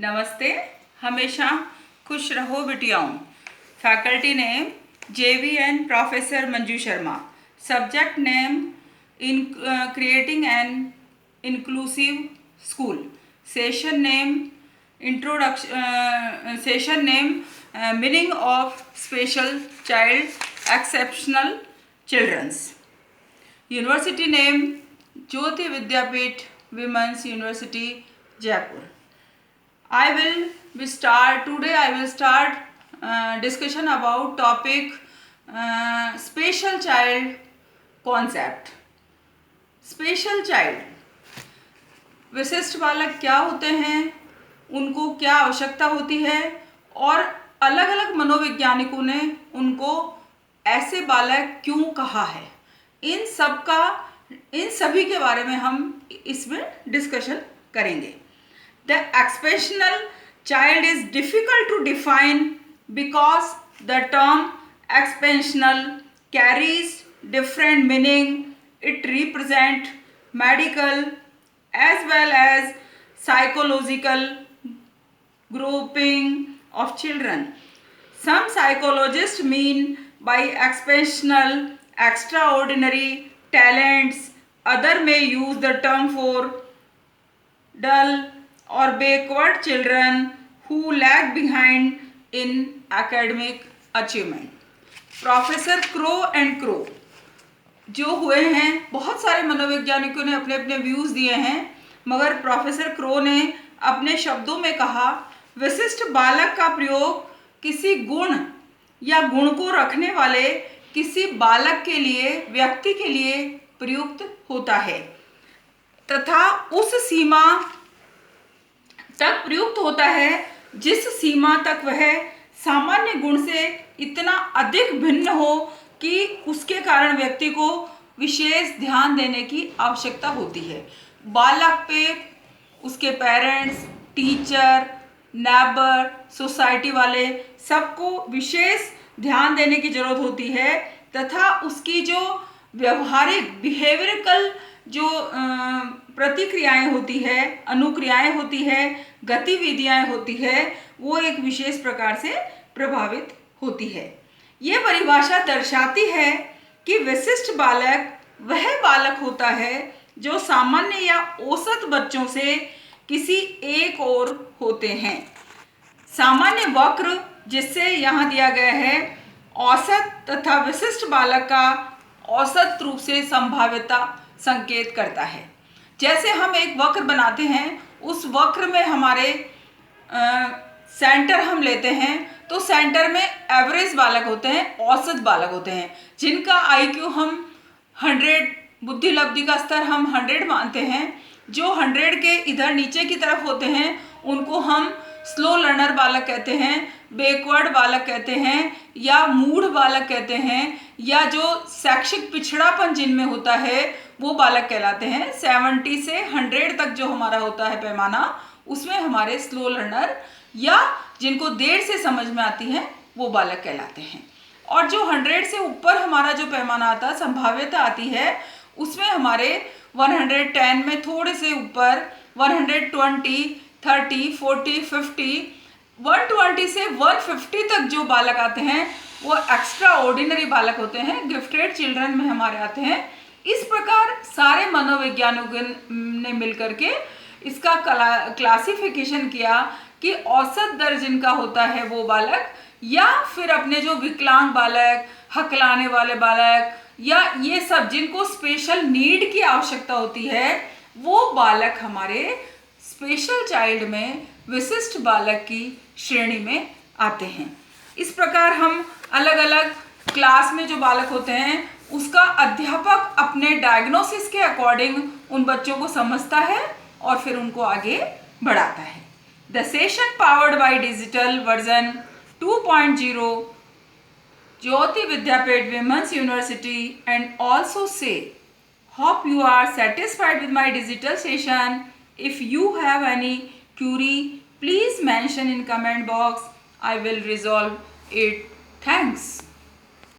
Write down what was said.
नमस्ते। हमेशा खुश रहो बिटियाओं। Faculty name JVN professor Manju Sharma. Subject name in creating an inclusive school. Session name introduction. Session name meaning of special child exceptional childrens. University name Jyoti Vidyapeeth women's university Jaipur. Today I will start discussion about topic special child concept. Special child, विशिष्ट बालक क्या होते हैं, उनको क्या आवश्यकता होती है और अलग अलग मनोवैज्ञानिकों ने उनको ऐसे बालक क्यों कहा है, इन सभी के बारे में हम इसमें डिस्कशन करेंगे। The exceptional child is difficult to define because the term exceptional carries different meaning. It represents medical as well as psychological grouping of children. Some psychologists mean by exceptional extraordinary talents. Other may use the term for dull or backward children who lag behind in academic achievement. Professor crow and crow जो हुए हैं, बहुत सारे मनोवैज्ञानिकों ने अपने अपने views दिए हैं, मगर प्रोफेसर क्रो ने अपने शब्दों में कहा विशिष्ट बालक का प्रयोग किसी गुण या गुण को रखने वाले किसी बालक के लिए, व्यक्ति के लिए प्रयुक्त होता है तथा उस सीमा तक प्रयुक्त होता है जिस सीमा तक वह सामान्य गुण से इतना अधिक भिन्न हो कि उसके कारण व्यक्ति को विशेष ध्यान देने की आवश्यकता होती है। बालक पे उसके पेरेंट्स, टीचर, नेबर, सोसाइटी वाले सबको विशेष ध्यान देने की ज़रूरत होती है तथा उसकी जो व्यवहारिक बिहेवियरल जो प्रतिक्रियाएं होती है, अनुक्रियाएं होती है, गतिविधियां होती है, वो एक विशेष प्रकार से प्रभावित होती है। ये परिभाषा दर्शाती है कि विशिष्ट बालक वह बालक होता है जो सामान्य या औसत बच्चों से किसी एक और होते हैं। सामान्य वक्र जिससे यहाँ दिया गया है औसत तथा विशिष्ट बालक का औसत रूप से संभाव्यता संकेत करता है। जैसे हम एक वक्र बनाते हैं, उस वक्र में हमारे सेंटर हम लेते हैं तो सेंटर में एवरेज बालक होते हैं, औसत बालक होते हैं जिनका IQ हम 100, बुद्धि लब्धि का स्तर हम 100 मानते हैं। जो 100 के इधर नीचे की तरफ होते हैं उनको हम स्लो लर्नर बालक कहते हैं, बैकवर्ड बालक कहते हैं या मूढ़ बालक कहते हैं, या जो शैक्षिक पिछड़ापन जिनमें होता है वो बालक कहलाते हैं। 70 से 100 तक जो हमारा होता है पैमाना, उसमें हमारे स्लो लर्नर या जिनको देर से समझ में आती है वो बालक कहलाते हैं। और जो 100 से ऊपर हमारा जो पैमाना आता है, संभाव्यता आती है, उसमें हमारे 110 में थोड़े से ऊपर 120, 30, 40, 50, 120 से 150 तक जो बालक आते हैं वो एक्स्ट्रा ऑर्डिनरी बालक होते हैं, गिफ्टेड चिल्ड्रन में हमारे आते हैं। इस प्रकार सारे मनोवैज्ञानिकों ने मिलकर के इसका क्लासिफिकेशन किया कि औसत दर जिनका होता है वो बालक, या फिर अपने जो विकलांग बालक, हकलाने वाले बालक, या ये सब जिनको स्पेशल नीड की आवश्यकता होती है, वो बालक हमारे स्पेशल चाइल्ड में, विशिष्ट बालक की श्रेणी में आते हैं। इस प्रकार हम अलग अलग क्लास में जो बालक होते हैं उसका अध्यापक अपने डायग्नोसिस के अकॉर्डिंग उन बच्चों को समझता है और फिर उनको आगे बढ़ाता है। The session powered by digital version 2.0 Jyoti Vidyapeeth women's University and also से hope you are satisfied with my digital session. If you have any query, please mention in comment box. I will resolve it. Thanks.